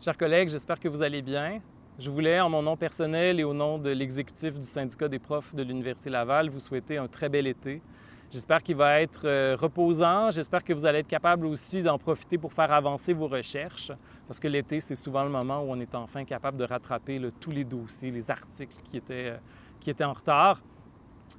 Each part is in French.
Chers collègues, j'espère que vous allez bien. Je voulais, en mon nom personnel et au nom de l'exécutif du syndicat des profs de l'Université Laval, vous souhaiter un très bel été. J'espère qu'il va être reposant. J'espère que vous allez être capable aussi d'en profiter pour faire avancer vos recherches, parce que l'été, c'est souvent le moment où on est enfin capable de rattraper tous les dossiers, les articles qui étaient en retard.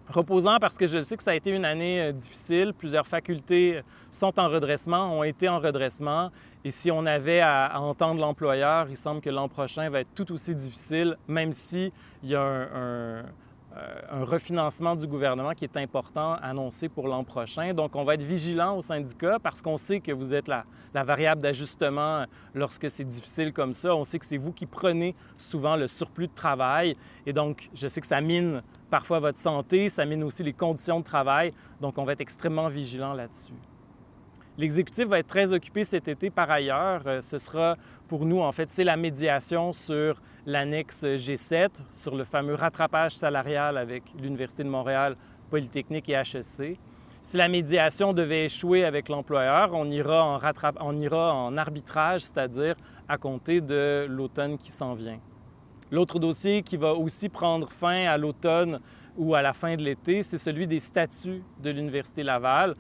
Reposant parce que je sais que ça a été une année difficile. Plusieurs facultés sont en redressement, ont été en redressement. Et si on avait à entendre l'employeur, il semble que l'an prochain va être tout aussi difficile, même s'il y a un refinancement du gouvernement qui est important annoncé pour l'an prochain. Donc, on va être vigilant au syndicat parce qu'on sait que vous êtes la variable d'ajustement lorsque c'est difficile comme ça. On sait que c'est vous qui prenez souvent le surplus de travail. Et donc, je sais que ça mine parfois votre santé, ça mine aussi les conditions de travail. Donc, on va être extrêmement vigilant là-dessus. L'exécutif va être très occupé cet été par ailleurs. Ce sera pour nous, en fait, c'est la médiation sur l'annexe G7, sur le fameux rattrapage salarial avec l'Université de Montréal, Polytechnique et HEC. Si la médiation devait échouer avec l'employeur, on ira en arbitrage, c'est-à-dire à compter de l'automne qui s'en vient. L'autre dossier qui va aussi prendre fin à l'automne ou à la fin de l'été, c'est celui des statuts de l'Université Laval.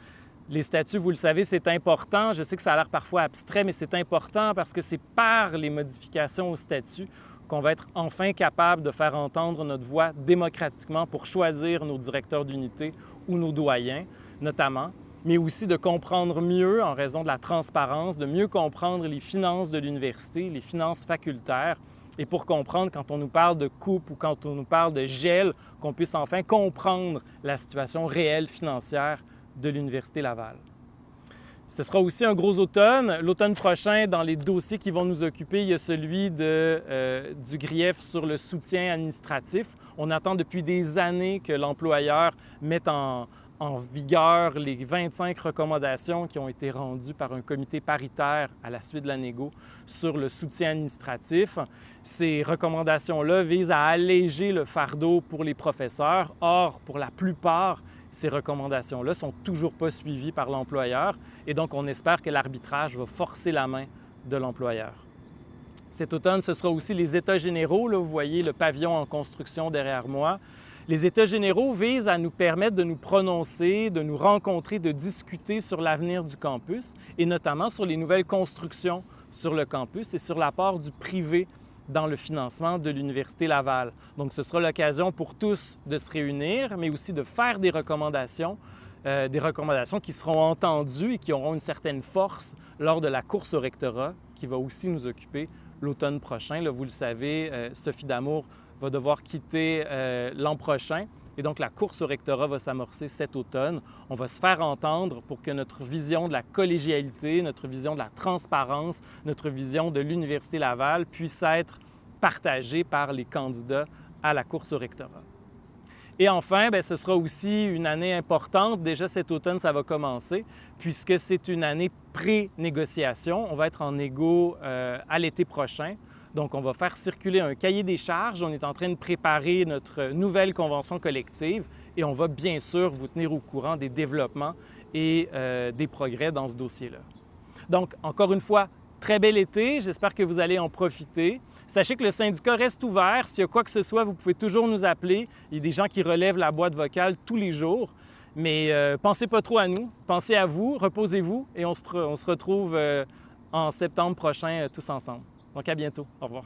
Les statuts, vous le savez, c'est important. Je sais que ça a l'air parfois abstrait, mais c'est important parce que c'est par les modifications aux statuts qu'on va être enfin capable de faire entendre notre voix démocratiquement pour choisir nos directeurs d'unité ou nos doyens, notamment, mais aussi de comprendre mieux, en raison de la transparence, de mieux comprendre les finances de l'université, les finances facultaires, et pour comprendre quand on nous parle de coupe ou quand on nous parle de gel, qu'on puisse enfin comprendre la situation réelle financière de l'Université Laval. Ce sera aussi un gros automne. L'automne prochain, dans les dossiers qui vont nous occuper, il y a celui du grief sur le soutien administratif. On attend depuis des années que l'employeur mette en vigueur les 25 recommandations qui ont été rendues par un comité paritaire à la suite de la négo sur le soutien administratif. Ces recommandations-là visent à alléger le fardeau pour les professeurs. Or, pour la plupart, ces recommandations-là ne sont toujours pas suivies par l'employeur et donc on espère que l'arbitrage va forcer la main de l'employeur. Cet automne, ce sera aussi les États généraux. Là, vous voyez le pavillon en construction derrière moi. Les États généraux visent à nous permettre de nous prononcer, de nous rencontrer, de discuter sur l'avenir du campus et notamment sur les nouvelles constructions sur le campus et sur l'apport du privé dans le financement de l'Université Laval. Donc, ce sera l'occasion pour tous de se réunir, mais aussi de faire des recommandations qui seront entendues et qui auront une certaine force lors de la course au rectorat qui va aussi nous occuper l'automne prochain. Là, vous le savez, Sophie Damour va devoir quitter l'an prochain. Et donc, la course au rectorat va s'amorcer cet automne. On va se faire entendre pour que notre vision de la collégialité, notre vision de la transparence, notre vision de l'Université Laval puisse être partagée par les candidats à la course au rectorat. Et enfin, ce sera aussi une année importante. Déjà cet automne, ça va commencer, puisque c'est une année pré-négociation. On va être en négo à l'été prochain. Donc, on va faire circuler un cahier des charges. On est en train de préparer notre nouvelle convention collective et on va bien sûr vous tenir au courant des développements et des progrès dans ce dossier-là. Donc, encore une fois, très bel été. J'espère que vous allez en profiter. Sachez que le syndicat reste ouvert. S'il y a quoi que ce soit, vous pouvez toujours nous appeler. Il y a des gens qui relèvent la boîte vocale tous les jours. Mais pensez pas trop à nous. Pensez à vous, reposez-vous et on se retrouve en septembre prochain tous ensemble. Donc, à bientôt. Au revoir.